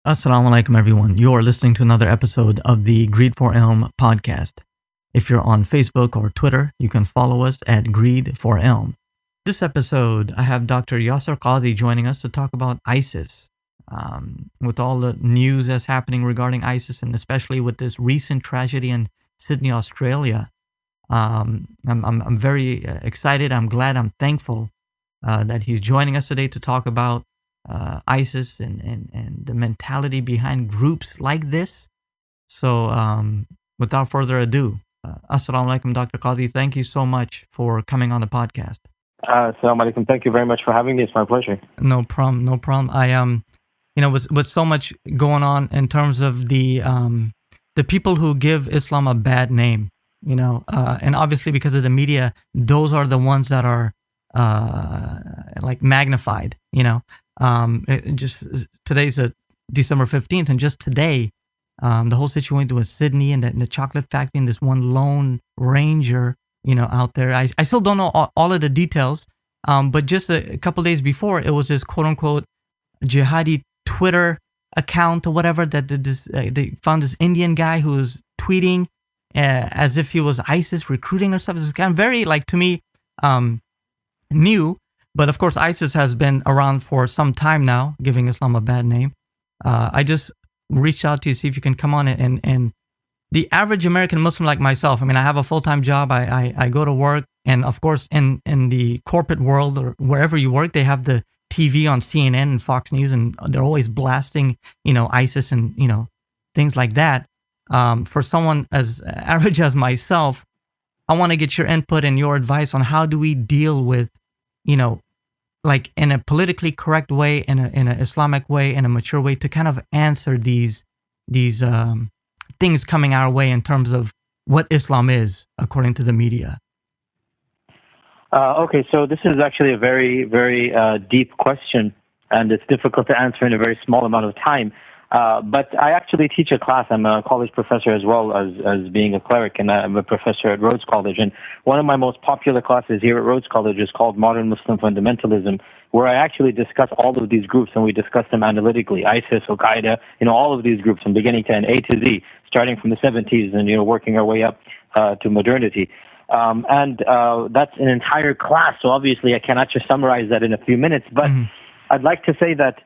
Assalamu alaikum, everyone. You're listening to another episode of the Greed for Elm podcast. If you're on Facebook or Twitter, you can follow us at Greed for Elm. This episode, I have Dr. Yasir Qadhi joining us to talk about ISIS. With all the news that's happening regarding ISIS, and especially with this recent tragedy in Sydney, Australia, I'm very excited. I'm glad. I'm thankful that he's joining us today to talk about ISIS and the mentality behind groups like this. So without further ado, Assalamu alaikum, Dr. Qadhi. Thank you so much for coming on the podcast. Assalamu alaikum. Thank you very much for having me. It's my pleasure. No problem. No problem. With so much going on in terms of the people who give Islam a bad name, and obviously because of the media, those are the ones that are like magnified, today's December 15th, and just today, the whole situation with Sydney and the chocolate factory and this one lone ranger, out there. I still don't know all of the details, but just a couple days before, it was this quote unquote jihadi Twitter account or whatever that they found this Indian guy who was tweeting as if he was ISIS recruiting or something. It's kind of very, like, to me, new. But of course, ISIS has been around for some time now, giving Islam a bad name. I just reached out to you to see if you can come on and the average American Muslim like myself. I mean, I have a full-time job. I go to work, and of course, in the corporate world or wherever you work, they have the TV on CNN and Fox News, and they're always blasting, ISIS and things like that. For someone as average as myself, I want to get your input and your advice on how do we deal with, like in a politically correct way, in an Islamic way, in a mature way, to kind of answer these things coming our way in terms of what Islam is according to the media. Okay, so this is actually a very, very deep question, and it's difficult to answer in a very small amount of time. But I actually teach a class. I'm a college professor as well as being a cleric, and I'm a professor at Rhodes College. And one of my most popular classes here at Rhodes College is called Modern Muslim Fundamentalism, where I actually discuss all of these groups, and we discuss them analytically: ISIS, al-qaeda, all of these groups from beginning to end, A to Z, starting from the 70s and working our way up to modernity. That's an entire class. So obviously, I cannot just summarize that in a few minutes. But I'd like to say that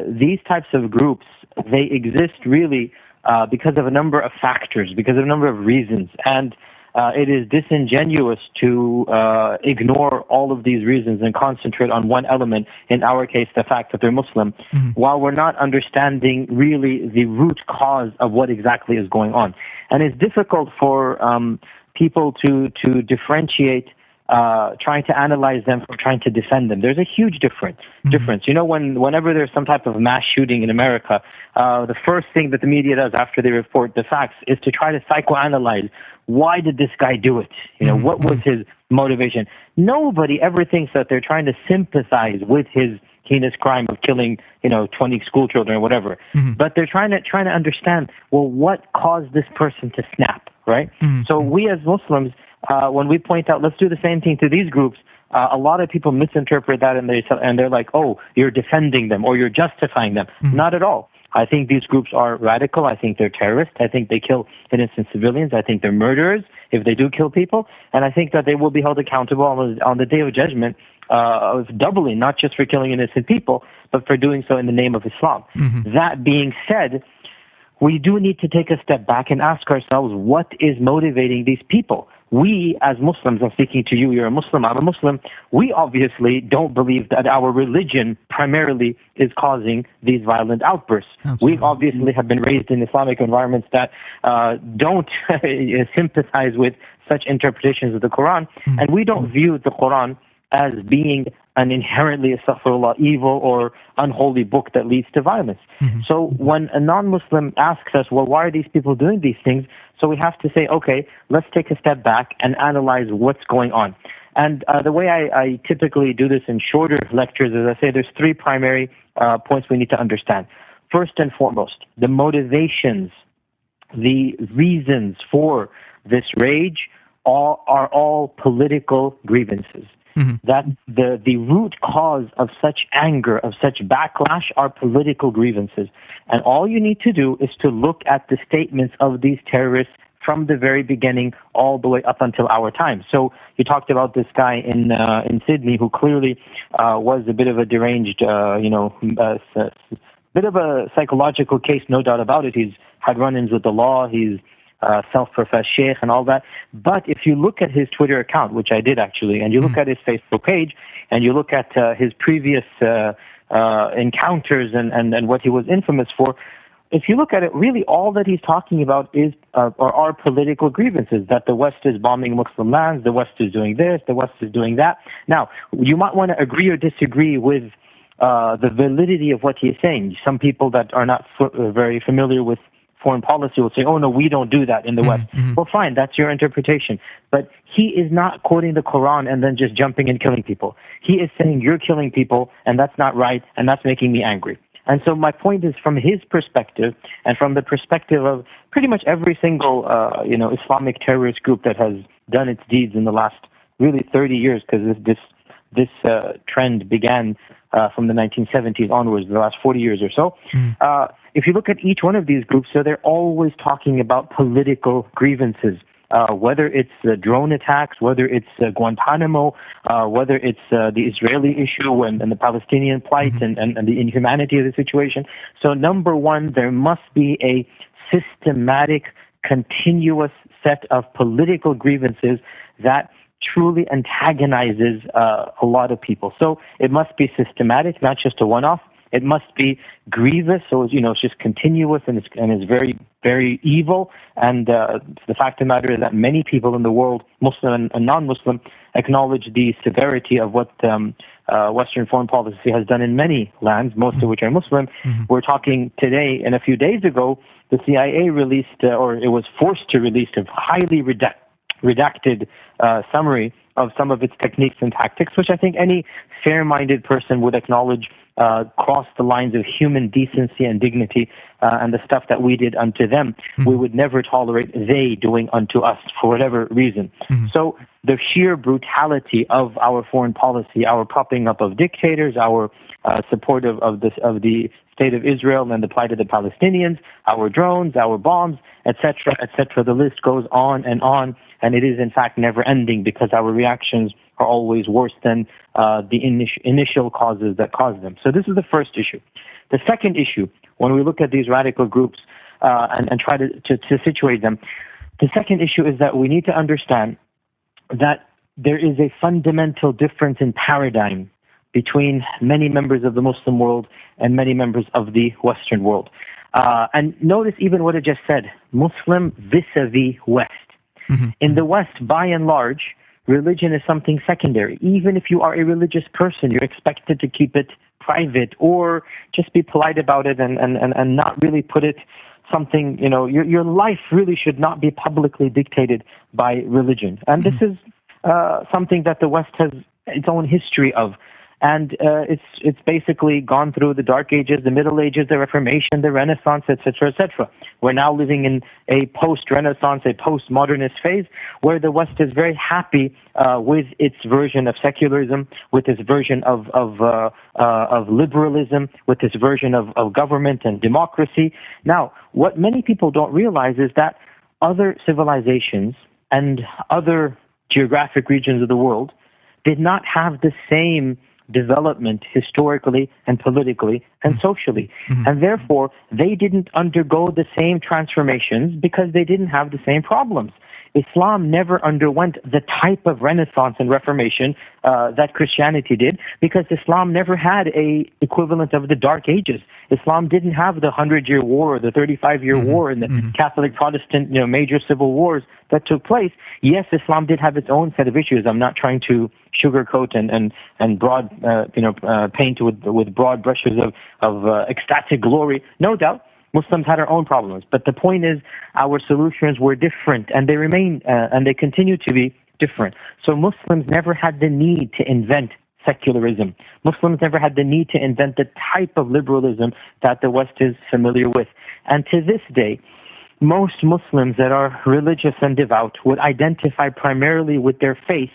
these types of groups, they exist really because of a number of factors, because of a number of reasons. And it is disingenuous to ignore all of these reasons and concentrate on one element, in our case, the fact that they're Muslim, while we're not understanding really the root cause of what exactly is going on. And it's difficult for people to differentiate trying to analyze them from trying to defend them. There's a huge difference. Whenever there's some type of mass shooting in America, the first thing that the media does after they report the facts is to try to psychoanalyze, why did this guy do it? What was his motivation? Nobody ever thinks that they're trying to sympathize with his heinous crime of killing 20 school children or whatever. But they're trying to understand, well, what caused this person to snap, right? So we as Muslims, when we point out, let's do the same thing to these groups, a lot of people misinterpret that, and they're like, oh, you're defending them or you're justifying them. Not at all. I think these groups are radical. I think they're terrorists. I think they kill innocent civilians. I think they're murderers if they do kill people. And I think that they will be held accountable on the day of judgment of doubly, not just for killing innocent people, but for doing so in the name of Islam. That being said, we do need to take a step back and ask ourselves, what is motivating these people? We, as Muslims, I'm speaking to you, you're a Muslim, I'm a Muslim, we obviously don't believe that our religion primarily is causing these violent outbursts. Absolutely. We obviously have been raised in Islamic environments that don't sympathize with such interpretations of the Quran, and we don't view the Quran as being an inherently, astaghfirullah, evil or unholy book that leads to violence. So when a non-Muslim asks us, well, why are these people doing these things? So we have to say, okay, let's take a step back and analyze what's going on. And the way I typically do this in shorter lectures is I say there's three primary points we need to understand. First and foremost, the motivations, the reasons for this rage are all political grievances. that the root cause of such anger, of such backlash, are political grievances. And all you need to do is to look at the statements of these terrorists from the very beginning all the way up until our time. So you talked about this guy in Sydney who clearly was a bit of a deranged, bit of a psychological case, no doubt about it. He's had run-ins with the law. He's self-professed sheikh and all that. But if you look at his Twitter account, which I did actually, and you look at his Facebook page, and you look at his previous encounters and what he was infamous for, if you look at it, really all that he's talking about is are political grievances, that the West is bombing Muslim lands, the West is doing this, the West is doing that. Now, you might want to agree or disagree with the validity of what he's saying. Some people that are not very familiar with foreign policy will say, oh, no, we don't do that in the West. Well, fine, that's your interpretation. But he is not quoting the Quran and then just jumping and killing people. He is saying you're killing people, and that's not right, and that's making me angry. And so my point is, from his perspective, and from the perspective of pretty much every single Islamic terrorist group that has done its deeds in the last really 30 years, because this trend began from the 1970s onwards, the last 40 years or so. If you look at each one of these groups, so they're always talking about political grievances. Whether it's drone attacks, whether it's Guantanamo, whether it's the Israeli issue and the Palestinian plight and the inhumanity of the situation. So number one, there must be a systematic, continuous set of political grievances that truly antagonizes a lot of people. So it must be systematic, not just a one-off. It must be grievous, so it's just continuous and it's very, very evil. And the fact of the matter is that many people in the world, Muslim and non-Muslim, acknowledge the severity of what Western foreign policy has done in many lands, most of which are Muslim. We're talking today, and a few days ago, the CIA released, or it was forced to release, a highly redacted summary of some of its techniques and tactics, which I think any fair-minded person would acknowledge cross the lines of human decency and dignity, and the stuff that we did unto them, we would never tolerate they doing unto us for whatever reason. So the sheer brutality of our foreign policy, our propping up of dictators, our support of the State of Israel and the plight of the Palestinians, our drones, our bombs, etc., etc. The list goes on, and it is in fact never ending because our reactions are always worse than the initial causes that caused them. So this is the first issue. The second issue, when we look at these radical groups and try to situate them, the second issue is that we need to understand that there is a fundamental difference in paradigm between many members of the Muslim world and many members of the Western world. And notice even what I just said, Muslim vis-a-vis West. In the West, by and large, religion is something secondary. Even if you are a religious person, you're expected to keep it private or just be polite about it and not really put it something, your life really should not be publicly dictated by religion. And this is something that the West has its own history of. And it's basically gone through the Dark Ages, the Middle Ages, the Reformation, the Renaissance, etc., etc. We're now living in a post-Renaissance, a post-modernist phase, where the West is very happy with its version of secularism, with its version of liberalism, with its version of government and democracy. Now, what many people don't realize is that other civilizations and other geographic regions of the world did not have the same development historically and politically and socially. And therefore, they didn't undergo the same transformations because they didn't have the same problems. Islam never underwent the type of Renaissance and Reformation that Christianity did because Islam never had a equivalent of the Dark Ages. Islam didn't have the 100-year war or the 35-year war and the Catholic Protestant major civil wars that took place. Yes, Islam did have its own set of issues. I'm not trying to sugarcoat and broad paint with broad brushes of ecstatic glory. No doubt, Muslims had our own problems, but the point is our solutions were different, and they remain and they continue to be different. So Muslims never had the need to invent secularism. Muslims never had the need to invent the type of liberalism that the West is familiar with. And to this day, most Muslims that are religious and devout would identify primarily with their faith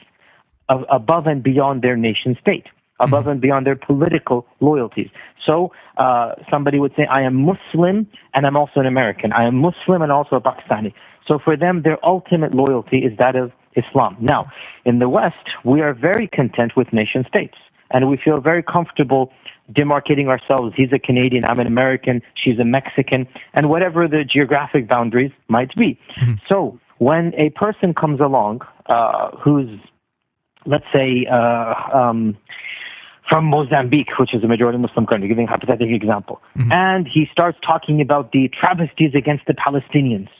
above and beyond their nation state, above and beyond their political loyalties. So somebody would say, I am Muslim and I'm also an American. I am Muslim and also a Pakistani. So for them, their ultimate loyalty is that of Islam. Now, in the West, we are very content with nation states, and we feel very comfortable demarcating ourselves. He's a Canadian, I'm an American, she's a Mexican, and whatever the geographic boundaries might be. So when a person comes along who's, let's say, from Mozambique, which is a majority Muslim country, giving a hypothetical example, and he starts talking about the travesties against the Palestinians,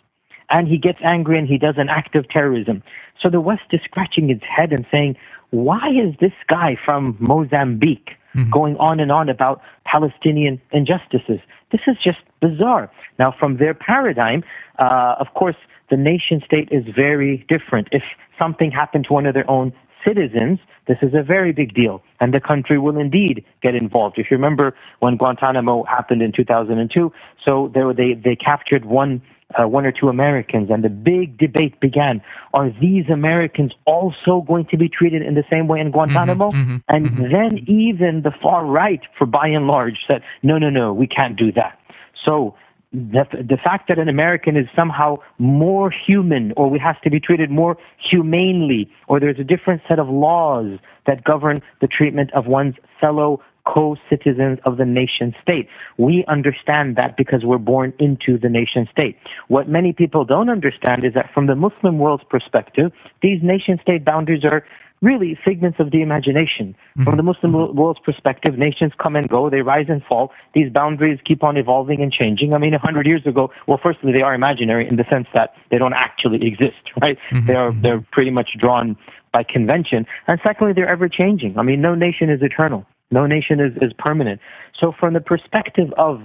and he gets angry and he does an act of terrorism. So the West is scratching its head and saying, why is this guy from Mozambique going on and on about Palestinian injustices? This is just bizarre. Now, from their paradigm, of course, the nation state is very different. If something happened to one of their own citizens, this is a very big deal, and the country will indeed get involved. If you remember when Guantanamo happened in 2002, so they captured one or two Americans, and the big debate began: are these Americans also going to be treated in the same way in Guantanamo? Then even the far right, for by and large, said, no, we can't do that. So the fact that an American is somehow more human, or we have to be treated more humanely, or there's a different set of laws that govern the treatment of one's fellow co-citizens of the nation state. We understand that because we're born into the nation state. What many people don't understand is that from the Muslim world's perspective, these nation state boundaries are really figments of the imagination. From the Muslim world's perspective, nations come and go, they rise and fall. These boundaries keep on evolving and changing. I mean, 100 years ago, well, firstly, they are imaginary in the sense that they don't actually exist, right? They're pretty much drawn by convention. And secondly, they're ever changing. I mean, no nation is eternal. No nation is permanent. So from the perspective of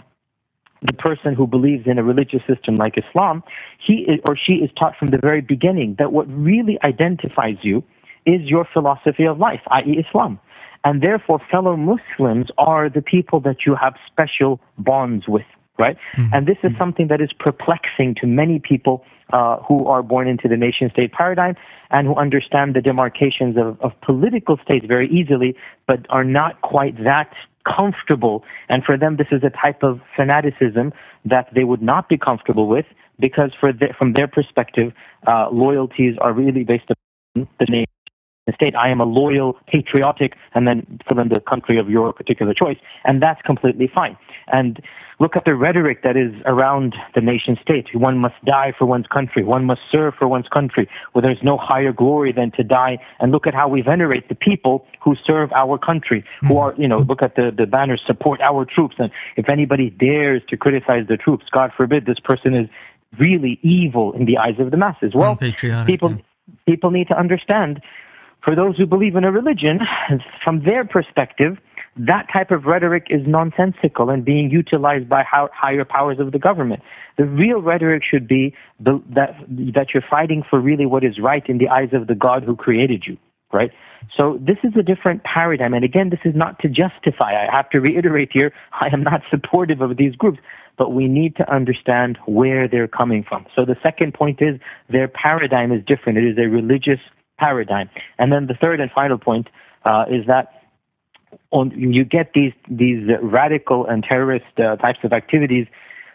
the person who believes in a religious system like Islam, he or she is taught from the very beginning that what really identifies you is your philosophy of life, i.e. Islam. And therefore, fellow Muslims are the people that you have special bonds with, right? And this is something that is perplexing to many people who are born into the nation-state paradigm and who understand the demarcations of political states very easily, but are not quite that comfortable. And for them, this is a type of fanaticism that they would not be comfortable with, because from their perspective, loyalties are really based upon the nation state. I am a loyal, patriotic, and then fill in the country of your particular choice, and that's completely fine. And look at the rhetoric that is around the nation state. One must die for one's country. One must serve for one's country. Well, there's no higher glory than to die. And look at how we venerate the people who serve our country, who are, look at the banners, support our troops. And if anybody dares to criticize the troops, God forbid, this person is really evil in the eyes of the masses. Well, people need to understand, for those who believe in a religion, from their perspective, that type of rhetoric is nonsensical and being utilized by higher powers of the government. The real rhetoric should be that you're fighting for really what is right in the eyes of the God who created you, right? So this is a different paradigm. And again, this is not to justify. I have to reiterate here, I am not supportive of these groups, but we need to understand where they're coming from. So the second point is their paradigm is different. It is a religious paradigm. And then the third and final point is that you get these radical and terrorist types of activities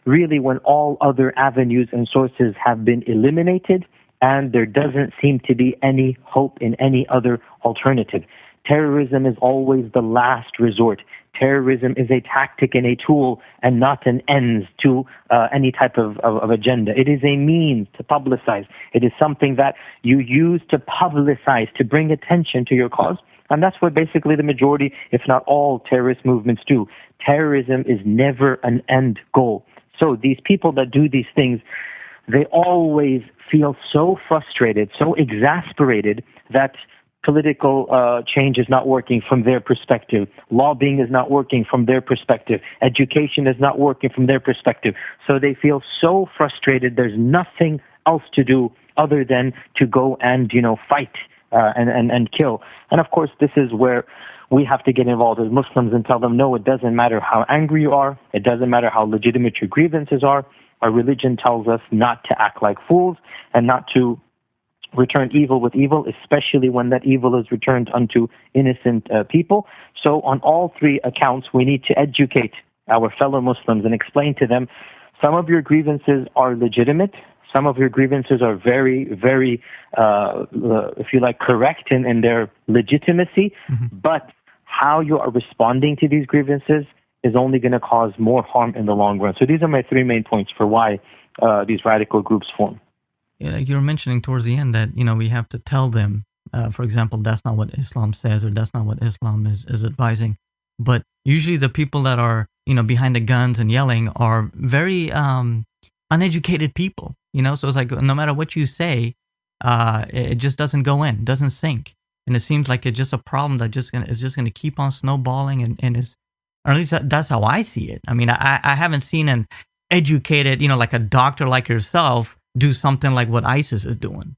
really when all other avenues and sources have been eliminated and there doesn't seem to be any hope in any other alternative. Terrorism is always the last resort. Terrorism is a tactic and a tool and not an end to any type of agenda. It is a means to publicize. It is something that you use to publicize, to bring attention to your cause. And that's what basically the majority, if not all, terrorist movements do. Terrorism is never an end goal. So these people that do these things, they always feel so frustrated, so exasperated that political change is not working from their perspective. Lobbying is not working from their perspective. Education is not working from their perspective. So they feel so frustrated. There's nothing else to do other than to go and, fight and kill. And of course, this is where we have to get involved as Muslims and tell them, no, it doesn't matter how angry you are. It doesn't matter how legitimate your grievances are. Our religion tells us not to act like fools and not to return evil with evil, especially when that evil is returned unto innocent people. So on all three accounts, we need to educate our fellow Muslims and explain to them, some of your grievances are legitimate. Some of your grievances are very, very, if you like, correct in their legitimacy. But how you are responding to these grievances is only going to cause more harm in the long run. So these are my three main points for why these radical groups form. Yeah, like you were mentioning towards the end that, we have to tell them, for example, that's not what Islam says, or that's not what Islam is advising. But usually the people that are, behind the guns and yelling are very uneducated people, So it's like, no matter what you say, it just doesn't go in, doesn't sink. And it seems like it's just a problem that is just gonna keep on snowballing, and is, or at least that's how I see it. I mean, I haven't seen an educated, like a doctor like yourself do something like what ISIS is doing,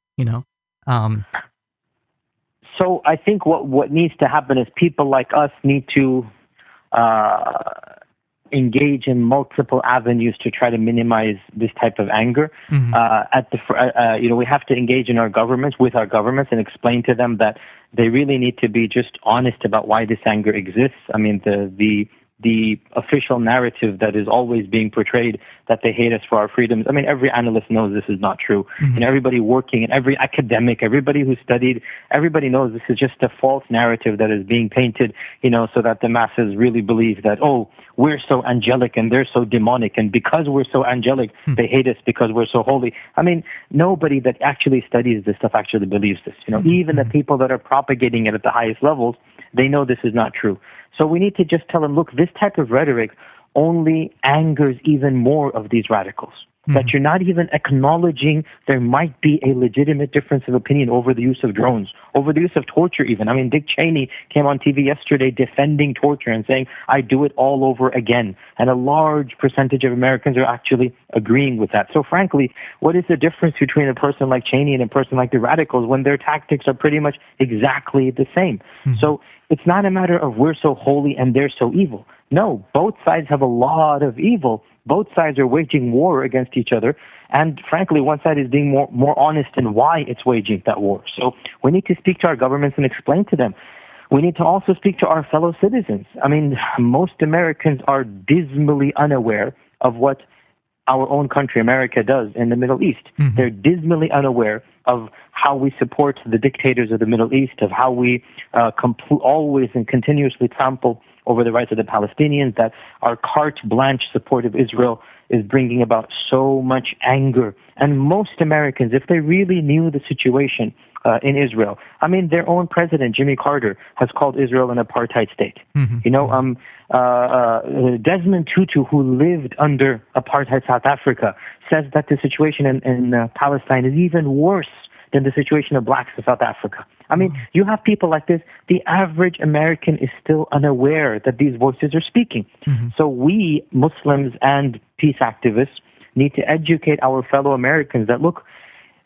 So I think what needs to happen is people like us need to engage in multiple avenues to try to minimize this type of anger. We have to engage in with our governments, and explain to them that they really need to be just honest about why this anger exists. I mean, the official narrative that is always being portrayed, that they hate us for our freedoms. I mean, every analyst knows this is not true. And everybody working, and every academic, everybody who studied, everybody knows this is just a false narrative that is being painted, so that the masses really believe that, oh, we're so angelic and they're so demonic. And because we're so angelic, they hate us because we're so holy. I mean, nobody that actually studies this stuff actually believes this. Even the people that are propagating it at the highest levels, they know this is not true. So we need to just tell them, look, this type of rhetoric only angers even more of these radicals. That you're not even acknowledging there might be a legitimate difference of opinion over the use of drones, over the use of torture even. I mean, Dick Cheney came on TV yesterday defending torture and saying, I do it all over again. And a large percentage of Americans are actually agreeing with that. So frankly, what is the difference between a person like Cheney and a person like the radicals when their tactics are pretty much exactly the same? So it's not a matter of we're so holy and they're so evil. No, both sides have a lot of evil. Both sides are waging war against each other. And frankly, one side is being more honest in why it's waging that war. So we need to speak to our governments and explain to them. We need to also speak to our fellow citizens. I mean, most Americans are dismally unaware of what our own country, America, does in the Middle East. They're dismally unaware of how we support the dictators of the Middle East, of how we always and continuously trample over the rights of the Palestinians, that our carte blanche support of Israel is bringing about so much anger. And most Americans, if they really knew the situation in Israel, I mean, their own president, Jimmy Carter, has called Israel an apartheid state. Desmond Tutu, who lived under apartheid South Africa, says that the situation in Palestine is even worse than the situation of blacks in South Africa. I mean, you have people like this. The average American is still unaware that these voices are speaking. So we, Muslims and peace activists, need to educate our fellow Americans that, look,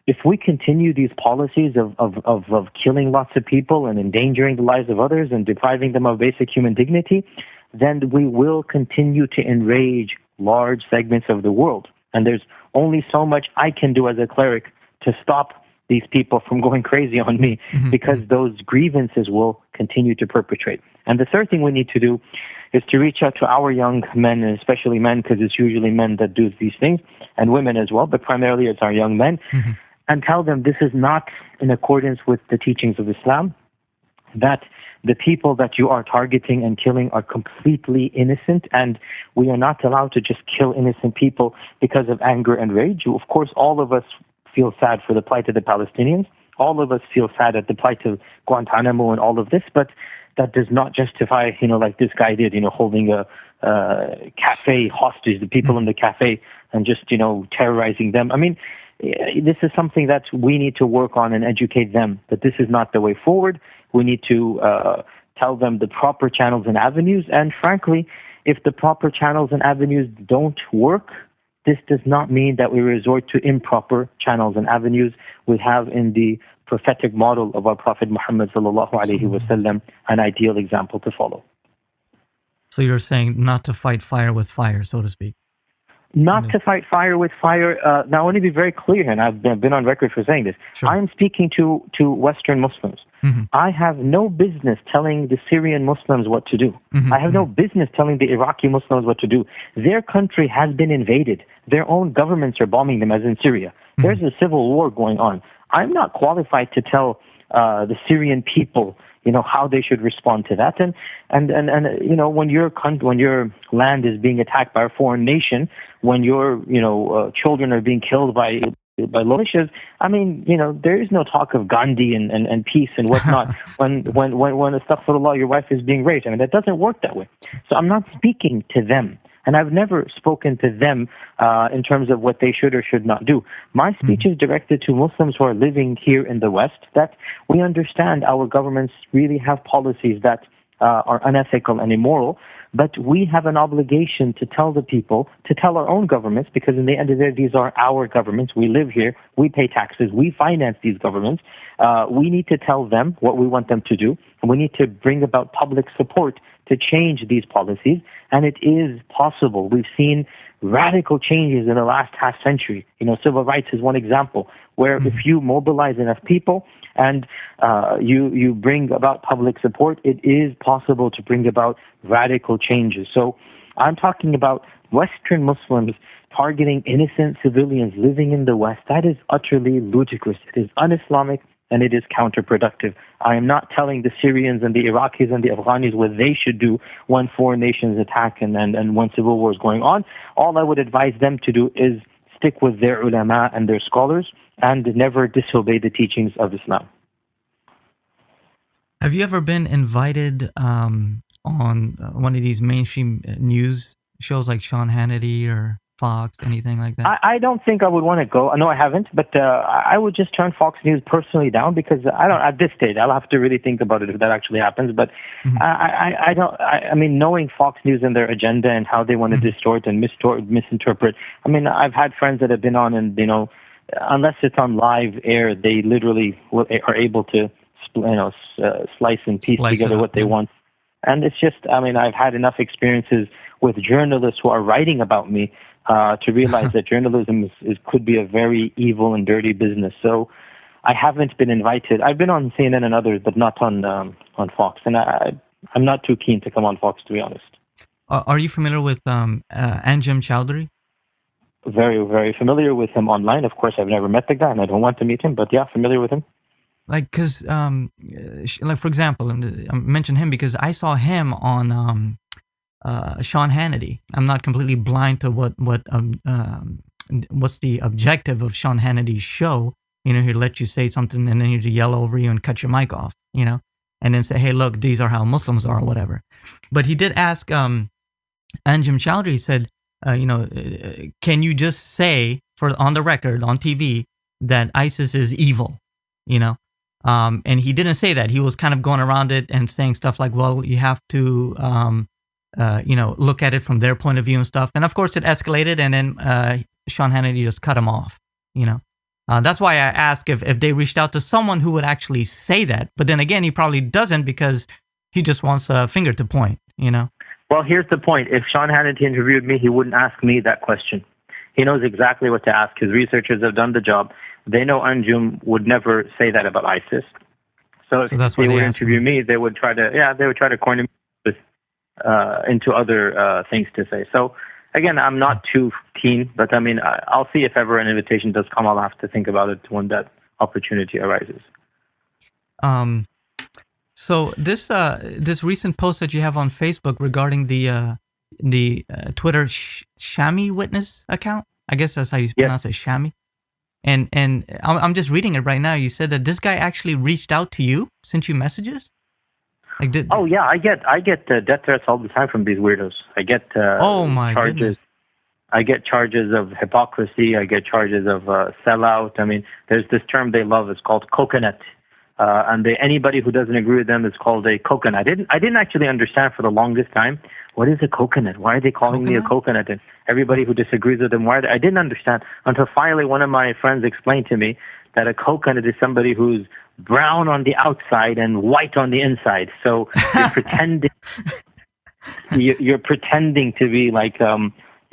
if we continue these policies of killing lots of people and endangering the lives of others and depriving them of basic human dignity, then we will continue to enrage large segments of the world. And there's only so much I can do as a cleric to stop these people from going crazy on me, because those grievances will continue to perpetrate. And the third thing we need to do is to reach out to our young men, and especially men, because it's usually men that do these things, and women as well, but primarily it's our young men, and tell them this is not in accordance with the teachings of Islam, that the people that you are targeting and killing are completely innocent, and we are not allowed to just kill innocent people because of anger and rage. Of course, all of us feel sad for the plight of the Palestinians. All of us feel sad at the plight of Guantanamo and all of this, but that does not justify, like this guy did, holding a cafe hostage, the people in the cafe, and just, terrorizing them. I mean, this is something that we need to work on and educate them that this is not the way forward. We need to tell them the proper channels and avenues. And frankly, if the proper channels and avenues don't work, this does not mean that we resort to improper channels and avenues. We have in the prophetic model of our Prophet Muhammad sallallahu alaihi wasallam an ideal example to follow. So you're saying not to fight fire with fire, so to speak. Not to fight fire with fire. Now, I want to be very clear, and I've been on record for saying this. Sure. I'm speaking to Western Muslims. I have no business telling the Syrian Muslims what to do. I have no business telling the Iraqi Muslims what to do. Their country has been invaded. Their own governments are bombing them, as in Syria. There's a civil war going on. I'm not qualified to tell the Syrian people, how they should respond to that. And when your land is being attacked by a foreign nation, when your children are being killed by militias, there is no talk of Gandhi and peace and whatnot when astaghfirullah, your wife is being raped. That doesn't work that way. So I'm not speaking to them. And I've never spoken to them in terms of what they should or should not do. My speech is directed to Muslims who are living here in the West, that we understand our governments really have policies that are unethical and immoral, but we have an obligation to tell the people, to tell our own governments, because in the end of the day, these are our governments. We live here. We pay taxes. We finance these governments. We need to tell them what we want them to do, and we need to bring about public support to change these policies, and it is possible. We've seen radical changes in the last half century. Civil rights is one example, where if you mobilize enough people and you bring about public support, it is possible to bring about radical changes. So I'm talking about Western Muslims targeting innocent civilians living in the West. That is utterly ludicrous. It is un-Islamic, and it is counterproductive. I am not telling the Syrians and the Iraqis and the Afghanis what they should do when foreign nations attack and when civil war is going on. All I would advise them to do is stick with their ulama and their scholars and never disobey the teachings of Islam. Have you ever been invited on one of these mainstream news shows like Sean Hannity or Fox, anything like that? I don't think I would want to go. No, I haven't. But I would just turn Fox News personally down, because I don't. At this stage, I'll have to really think about it if that actually happens. But I don't. Knowing Fox News and their agenda and how they want to distort and misinterpret. I've had friends that have been on, and unless it's on live air, they literally are able to slice and piece together what they want. And it's just, I've had enough experiences with journalists who are writing about me to realize that journalism could be a very evil and dirty business. So I haven't been invited. I've been on CNN and others, but not on Fox. And I'm not too keen to come on Fox, to be honest. Are you familiar with Anjem Chowdhury? Very, very familiar with him online. Of course, I've never met the guy, and I don't want to meet him. But yeah, familiar with him. Because, for example, I mention him because I saw him on Sean Hannity. I'm not completely blind to what's the objective of Sean Hannity's show. He'll let you say something and then he'll yell over you and cut your mic off, and then say, hey, look, these are how Muslims are or whatever. But he did ask Anjem Chowdhury, he said, can you just say on the record, on TV, that ISIS is evil, and he didn't say that. He was kind of going around it and saying stuff like, well, you have to, look at it from their point of view and stuff. And of course, it escalated, and then Sean Hannity just cut him off, That's why I asked if they reached out to someone who would actually say that. But then again, he probably doesn't, because he just wants a finger to point, Well, here's the point. If Sean Hannity interviewed me, he wouldn't ask me that question. He knows exactly what to ask. His researchers have done the job. They know Anjem would never say that about ISIS. So if that's they would interview me, they would try to corner me into other things to say. So again, I'm not too keen, but I'll see if ever an invitation does come. I'll have to think about it when that opportunity arises. So this recent post that you have on Facebook regarding the Twitter Shami witness account, I guess that's how you pronounce it, Shami. And I'm just reading it right now. You said that this guy actually reached out to you, sent you messages. Oh yeah, I get death threats all the time from these weirdos. I get charges. Goodness. I get charges of hypocrisy. I get charges of sellout. There's this term they love. It's called coconut. And anybody who doesn't agree with them is called a coconut. I didn't actually understand for the longest time, what is a coconut? Why are they calling me a coconut? And everybody who disagrees with them, I didn't understand until finally one of my friends explained to me that a coconut is somebody who's brown on the outside and white on the inside. So you're pretending, you're pretending to be like,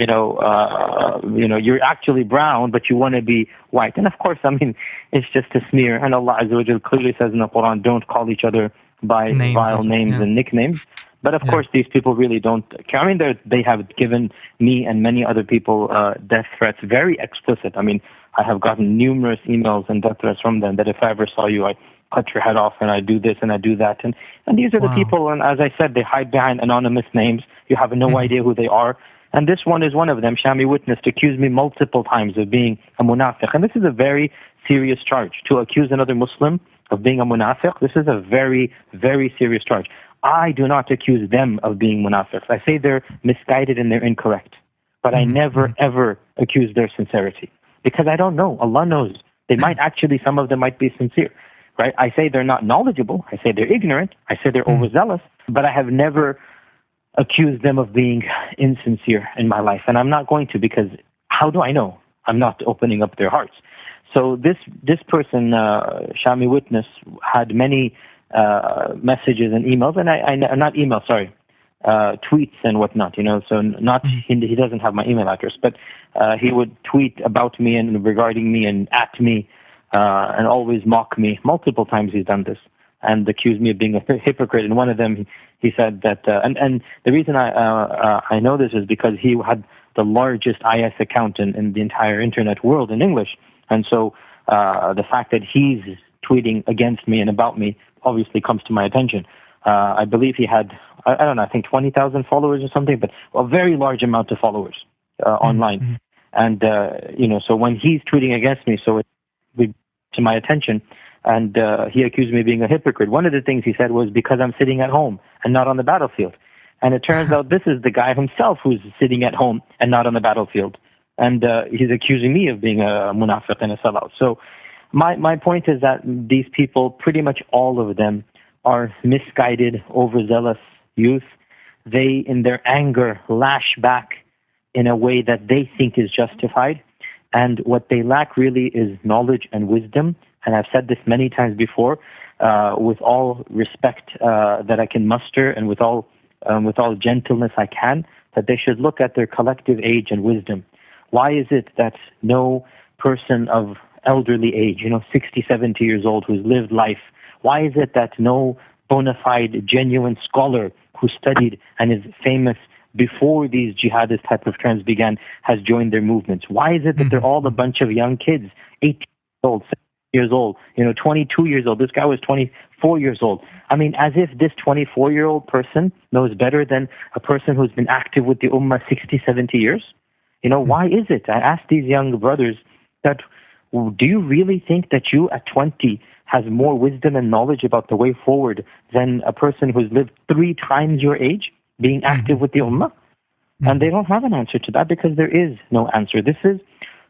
you're actually brown, but you want to be white. And of course, I mean, it's just a smear. And Allah Azza wa Jal clearly says in the Quran, don't call each other by vile names and nicknames. But of course, these people really don't care. I mean, they have given me and many other people death threats, very explicit. I mean, I have gotten numerous emails and death threats from them that if I ever saw you, I cut your head off and I do this and I do that. And these are the people, and as I said, they hide behind anonymous names. You have no idea who they are. And this one is one of them. Shami Witness accused me multiple times of being a munafiq. And this is a very serious charge. To accuse another Muslim of being a munafiq, this is a very, very serious charge. I do not accuse them of being munafiqs. I say they're misguided and they're incorrect. But I never, ever accuse their sincerity. Because I don't know. Allah knows. They might actually, some of them might be sincere. Right? I say they're not knowledgeable. I say they're ignorant. I say they're overzealous. But I have never accused them of being insincere in my life. And I'm not going to, because how do I know? I'm not opening up their hearts. So this person, Shami Witness, had many messages and emails, and I not emails, sorry, tweets and whatnot, so not, he doesn't have my email address, but he would tweet about me and regarding me and at me and always mock me. Multiple times he's done this and accused me of being a hypocrite. And one of them, he said that, and the reason I know this is because he had the largest IS account in the entire internet world in English. And so the fact that he's tweeting against me and about me obviously comes to my attention. I believe he had, I don't know, I think 20,000 followers or something, but a very large amount of followers online. And, so when he's tweeting against me, so it to my attention, and he accused me of being a hypocrite. One of the things he said was because I'm sitting at home and not on the battlefield. And it turns out this is the guy himself who's sitting at home and not on the battlefield. And he's accusing me of being a munafiq and a sellout. So my point is that these people, pretty much all of them, are misguided, overzealous youth. They, in their anger, lash back in a way that they think is justified. And what they lack really is knowledge and wisdom. And I've said this many times before, with all respect that I can muster and with all gentleness I can, that they should look at their collective age and wisdom. Why is it that no person of elderly age, 60, 70 years old who's lived life, why is it that no bona fide, genuine scholar who studied and is famous before these jihadist type of trends began has joined their movements? Why is it that they're all a bunch of young kids, 18 years old, 17 years old, 22 years old? This guy was 24 years old. I mean, as if this 24-year-old person knows better than a person who's been active with the Ummah 60, 70 years. Why is it? I asked these young brothers that, do you really think that you at 20 has more wisdom and knowledge about the way forward than a person who's lived 3 times your age being active with the Ummah? And they don't have an answer to that because there is no answer. This is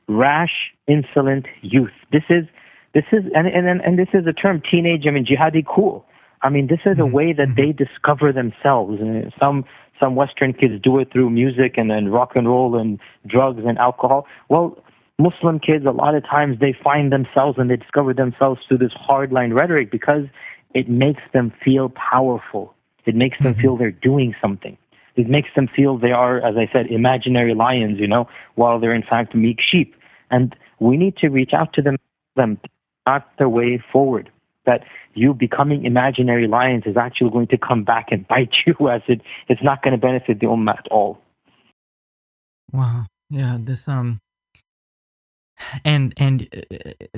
rash, insolent youth. This is and this is the term teenage, jihadi cool. This is a way that they discover themselves. And some Western kids do it through music and rock and roll and drugs and alcohol. Well, Muslim kids, a lot of times they find themselves and they discover themselves through this hardline rhetoric because it makes them feel powerful. It makes them feel they're doing something. It makes them feel they are, as I said, imaginary lions, while they're in fact meek sheep. And we need to reach out to them, not the way forward. That you becoming imaginary lions is actually going to come back and bite you, as it's not going to benefit the Ummah at all. Wow. Yeah, this and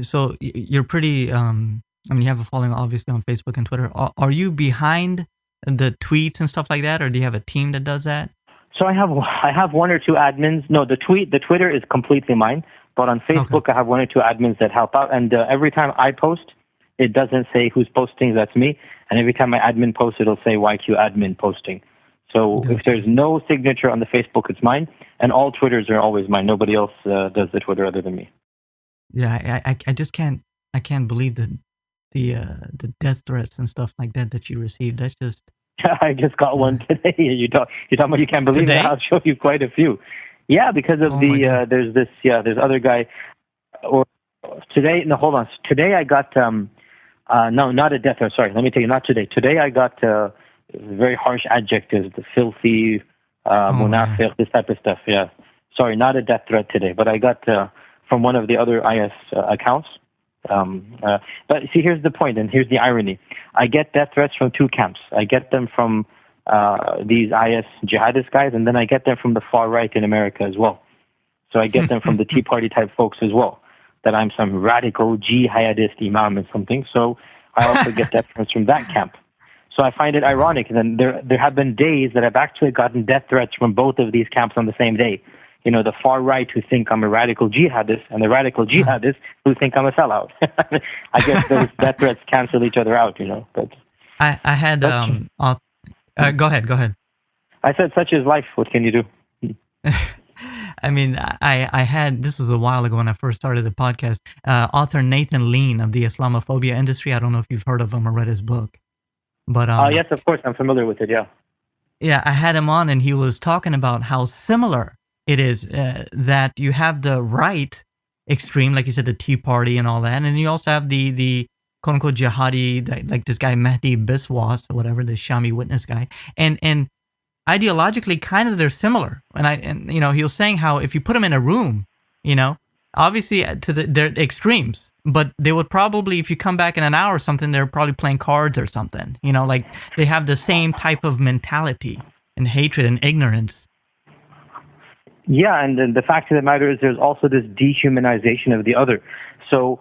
so you're pretty you have a following obviously on Facebook and Twitter. Are you behind the tweets and stuff like that, or do you have a team that does that? So I have 1 or 2 admins. No, the Twitter is completely mine, but on Facebook I have 1 or 2 admins that help out, and every time I post, it doesn't say who's posting, that's me, and every time my admin posts, it'll say YQ admin posting. So if there's no signature on the Facebook, it's mine, and all Twitters are always mine. Nobody else does the Twitter other than me. Yeah, I just can't believe the death threats and stuff like that you received. That's just... I just got one today. You're talking about you can't believe it. I'll show you quite a few. Yeah, because of there's other guy. Or today, no, hold on. Today I got no, not a death threat. Sorry, let me tell you, not today. Today I got very harsh adjectives, the filthy, munafiq, this type of stuff. Yeah. Sorry, not a death threat today, but I got from one of the other IS accounts. But see, here's the point, and here's the irony. I get death threats from two camps. I get them from these IS jihadist guys, and then I get them from the far right in America as well. So I get them from the Tea Party type folks as well, that I'm some radical jihadist imam or something. So I also get death threats from that camp. So I find it ironic. And then there have been days that I've actually gotten death threats from both of these camps on the same day. You know, the far right who think I'm a radical jihadist, and the radical jihadists who think I'm a sellout. I guess those death threats cancel each other out, you know. But I had go ahead. I said, such is life. What can you do? I mean, I had, this was a while ago when I first started the podcast, author Nathan Lean of the Islamophobia industry. I don't know if you've heard of him or read his book. But yes, of course, I'm familiar with it, yeah. Yeah, I had him on and he was talking about how similar it is that you have the right extreme, like you said, the Tea Party and all that, and then you also have the quote-unquote jihadi, like this guy Mehdi Biswas or whatever, the Shami witness guy, and ideologically kind of they're similar. And you know, he was saying how if you put them in a room, you know, obviously they're extremes, but they would probably, if you come back in an hour or something, they're probably playing cards or something, you know, like they have the same type of mentality and hatred and ignorance. Yeah, and then the fact of the matter is there's also this dehumanization of the other. So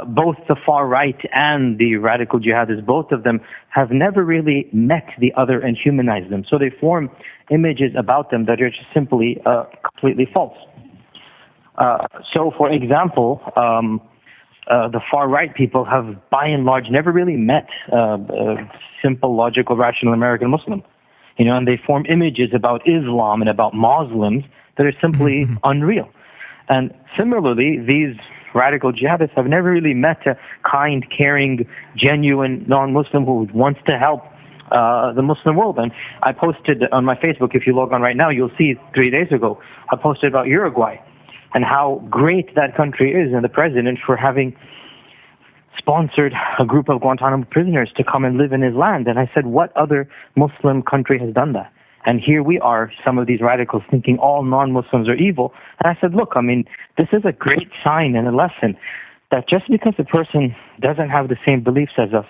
both the far right and the radical jihadists, both of them have never really met the other and humanized them. So they form images about them that are just simply completely false. So, for example, the far right people have, by and large, never really met a simple, logical, rational American Muslim. You know, and they form images about Islam and about Muslims that are simply unreal. And similarly, these radical jihadists have never really met a kind, caring, genuine non-Muslim who wants to help the Muslim world. And I posted on my Facebook, if you log on right now, you'll see 3 days ago, I posted about Uruguay and how great that country is, and the president for having sponsored a group of Guantanamo prisoners to come and live in his land. And I said, what other Muslim country has done that? And here we are, some of these radicals thinking all non-Muslims are evil. And I said, look, I mean, this is a great sign and a lesson that just because a person doesn't have the same beliefs as us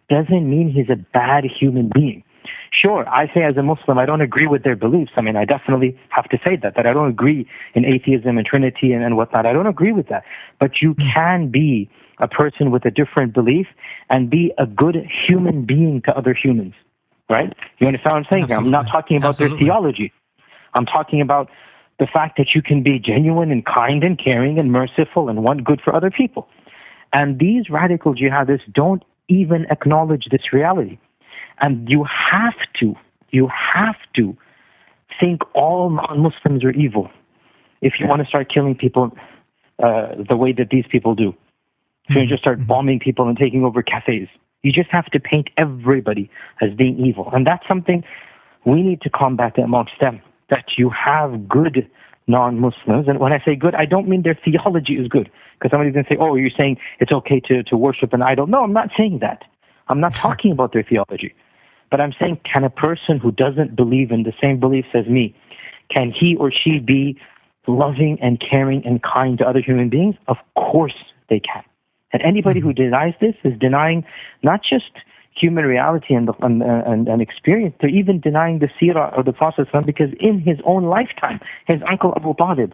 doesn't mean he's a bad human being. Sure, I say as a Muslim, I don't agree with their beliefs. I mean, I definitely have to say that I don't agree in atheism and Trinity and whatnot. I don't agree with that. But you can be a person with a different belief and be a good human being to other humans. Right? You understand what I'm saying? Absolutely. I'm not talking about their theology. I'm talking about the fact that you can be genuine and kind and caring and merciful and want good for other people. And these radical jihadists don't even acknowledge this reality. And you have to think all non-Muslims are evil if you want to start killing people the way that these people do. So you just start bombing people and taking over cafes. You just have to paint everybody as being evil. And that's something we need to combat amongst them, that you have good non-Muslims. And when I say good, I don't mean their theology is good. Because somebody's going to say, oh, you're saying it's okay to worship an idol. No, I'm not saying that. I'm not talking about their theology. But I'm saying, can a person who doesn't believe in the same beliefs as me, can he or she be loving and caring and kind to other human beings? Of course they can. And anybody who denies this is denying not just human reality and experience, they're even denying the seerah of the Prophet, because in his own lifetime, his uncle Abu Talib,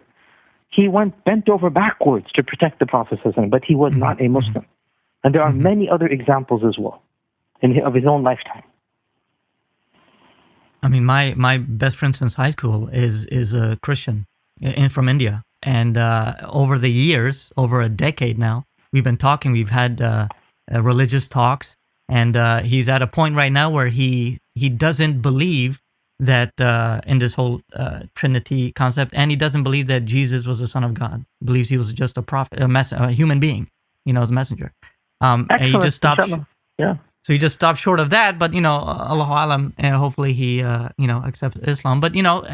he bent over backwards to protect the Prophet, but he was not a Muslim. And there are many other examples as well of his own lifetime. I mean, my best friend since high school is a Christian from India. And over the years, over a decade now, we've been talking, we've had religious talks, and he's at a point right now where he doesn't believe that in this whole Trinity concept, and he doesn't believe that Jesus was the Son of God. He believes he was just a prophet, a human being, you know, as a messenger. And he just stopped. Yeah. So he just stopped short of that, but, you know, Allahu Alam, and hopefully he, you know, accepts Islam. But, you know,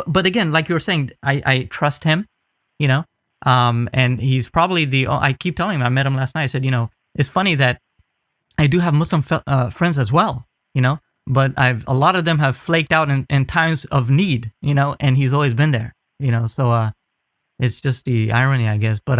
but again, like you were saying, I trust him, you know. And he's probably I keep telling him, I met him last night. I said, you know, it's funny that I do have Muslim friends as well, you know, but a lot of them have flaked out in times of need, you know, and he's always been there. So it's just the irony, I guess. But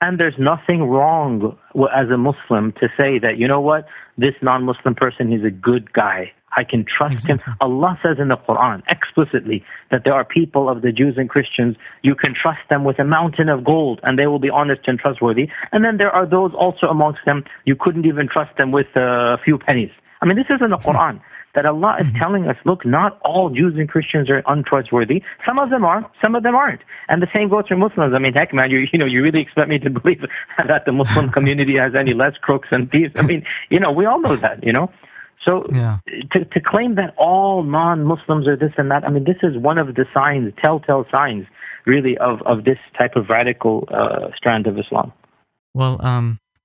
And there's nothing wrong as a Muslim to say that, you know what, this non-Muslim person, he's a good guy. I can trust him. Allah says in the Quran explicitly that there are people of the Jews and Christians, you can trust them with a mountain of gold and they will be honest and trustworthy. And then there are those also amongst them, you couldn't even trust them with a few pennies. I mean, this is in the Quran. That Allah is telling us, look, not all Jews and Christians are untrustworthy. Some of them are, some of them aren't. And the same goes for Muslims. I mean, heck, man, you really expect me to believe that the Muslim community has any less crooks and thieves? I mean, we all know that, So to claim that all non-Muslims are this and that, I mean, this is one of the signs, telltale signs, really, of this type of radical strand of Islam. Well,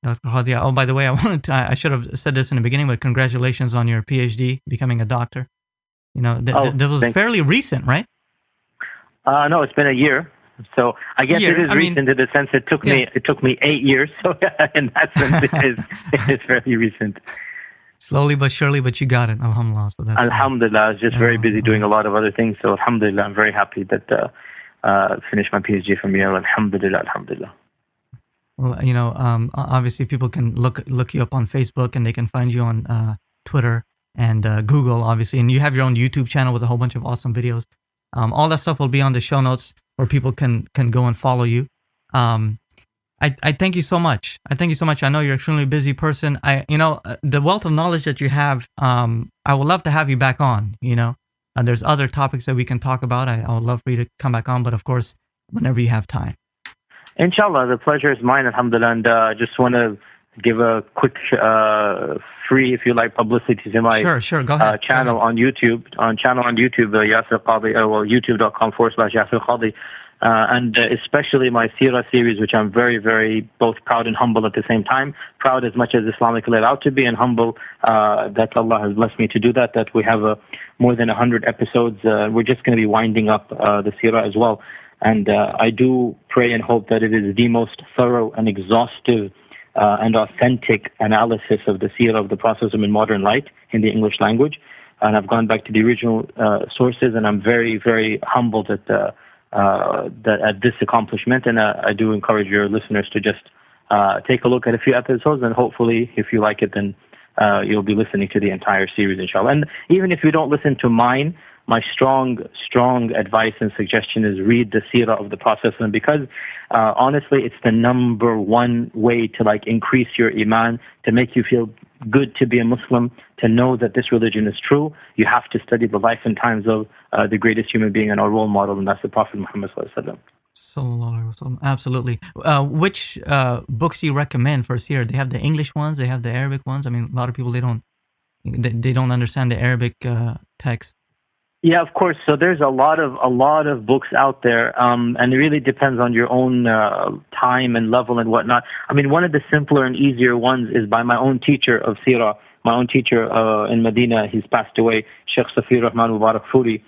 Dr. Qadhi, oh, by the way, I should have said this in the beginning, but congratulations on your PhD, becoming a doctor. That was fairly recent, right? No, it's been a year. So I guess it is recent in the sense it took me 8 years. So in that sense, it is fairly recent. Slowly but surely, but you got it. Alhamdulillah. So that's Alhamdulillah. I was just very busy doing a lot of other things. So Alhamdulillah, I'm very happy that finished my PhD from Yale. Alhamdulillah, Alhamdulillah. Well, obviously people can look you up on Facebook and they can find you on Twitter and Google, obviously. And you have your own YouTube channel with a whole bunch of awesome videos. All that stuff will be on the show notes where people can go and follow you. I thank you so much. I know you're an extremely busy person. The wealth of knowledge that you have, I would love to have you back on, there's other topics that we can talk about. I would love for you to come back on, but of course, whenever you have time. Inshallah, the pleasure is mine, alhamdulillah, and I just want to give a quick free, if you like, publicity to my Go ahead. channel on YouTube. Yasir Qadhi, youtube.com/Yasir Qadhi, and especially my Seerah series, which I'm very, very both proud and humble at the same time. Proud as much as Islamically allowed to be, and humble that Allah has blessed me to do that. That we have more than 100 episodes. We're just going to be winding up the Seerah as well. And I do pray and hope that it is the most thorough and exhaustive and authentic analysis of the seerah of the Prophet in modern light in the English language. And I've gone back to the original sources, and I'm very, very humbled at this accomplishment. And I do encourage your listeners to just take a look at a few episodes, and hopefully, if you like it, then you'll be listening to the entire series, inshallah. And even if you don't listen to mine, my strong advice and suggestion is read the seerah of the Prophet, because honestly, it's the number one way to increase your iman, to make you feel good to be a Muslim, to know that this religion is true. You have to study the life and times of the greatest human being and our role model, and that's the Prophet Muhammad sallallahu alaihi wasallam. Absolutely. Which books do you recommend for seerah? They have the English ones, they have the Arabic ones. I mean, a lot of people they don't understand the Arabic text. Yeah, of course. So there's a lot of books out there, and it really depends on your own time and level and whatnot. I mean, one of the simpler and easier ones is by my own teacher of Seerah, my own teacher in Medina. He's passed away, Sheikh Safir Rahman Mubarak Furi,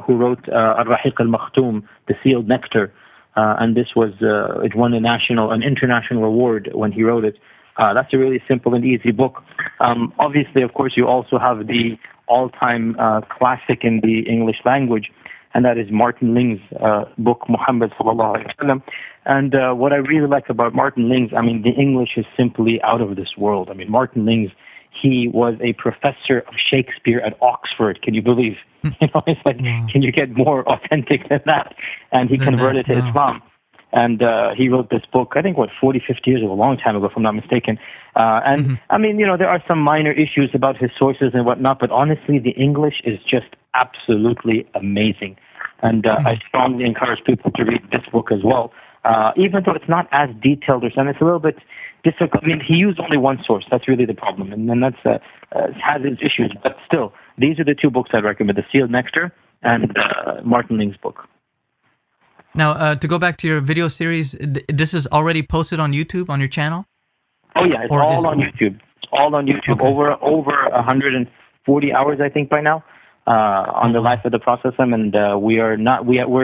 who wrote Al-Rahiq al-Makhtoum, The Sealed Nectar, and this was it won an international award when he wrote it. That's a really simple and easy book. Obviously, of course, you also have the all-time classic in the English language, and that is Martin Ling's book, Muhammad sallallahu alaihi wasallam. And what I really like about Martin Ling's, I mean, the English is simply out of this world. I mean, Martin Ling's, he was a professor of Shakespeare at Oxford. Can you believe? It's like, can you get more authentic than that? And he converted to Islam. And he wrote this book, I think, 40, 50 years ago, a long time ago, if I'm not mistaken. I mean, there are some minor issues about his sources and whatnot, but honestly, the English is just absolutely amazing. And I strongly encourage people to read this book as well, even though it's not as detailed or something. It's a little bit difficult. I mean, he used only one source. That's really the problem. And then that's has its issues. But still, these are the two books I'd recommend, The Sealed Nectar and Martin Ling's book. Now, to go back to your video series, this is already posted on YouTube, on your channel? Oh, yeah, it's all on YouTube. It's all on YouTube. Okay. Over 140 hours, I think, by now, on the life of the Prophet. And we're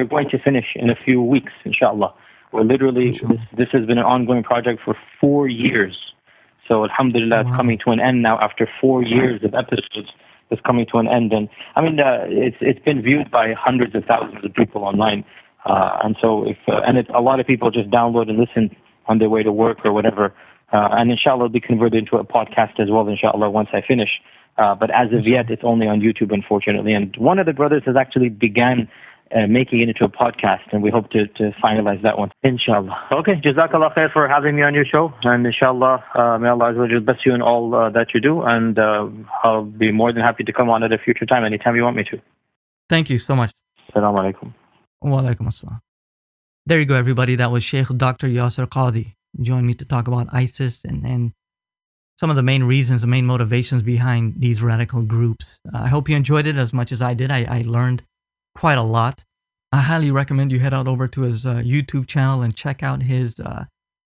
going to finish in a few weeks, inshallah. We're literally, this has been an ongoing project for 4 years. So, alhamdulillah, it's coming to an end now after 4 years of episodes. It's coming to an end. And, I mean, it's been viewed by hundreds of thousands of people online. And so a lot of people just download and listen on their way to work or whatever. And inshallah, it'll be converted into a podcast as well, inshallah, once I finish. But as of yet, it's only on YouTube, unfortunately. And one of the brothers has actually began making it into a podcast, and we hope to finalize that one, inshallah. Okay, Jazakallah khair for having me on your show, and inshallah, may Allah Azza wa Jal bless you in all that you do, and I'll be more than happy to come on at a future time, anytime you want me to. Thank you so much. Assalamu alaikum. Wa alaikum assalam. There you go, everybody. That was Sheikh Dr. Yasir Qadhi. Joined me to talk about ISIS and some of the main reasons, the main motivations behind these radical groups. I hope you enjoyed it as much as I did. I learned quite a lot. I highly recommend you head out over to his YouTube channel and check out his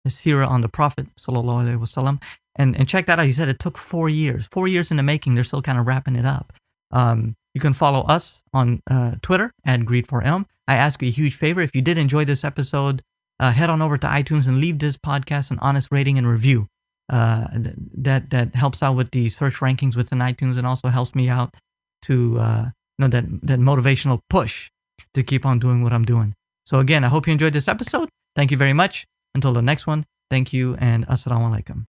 seerah on the Prophet sallallahu alaihi wasallam, and check that out. He said it took 4 years in the making. They're still kind of wrapping it up. You can follow us on Twitter at Greed4Ilm. I ask you a huge favor. If you did enjoy this episode, head on over to iTunes and leave this podcast an honest rating and review. That helps out with the search rankings within iTunes, and also helps me out to that motivational push to keep on doing what I'm doing. So again, I hope you enjoyed this episode. Thank you very much. Until the next one, thank you and assalamu alaikum.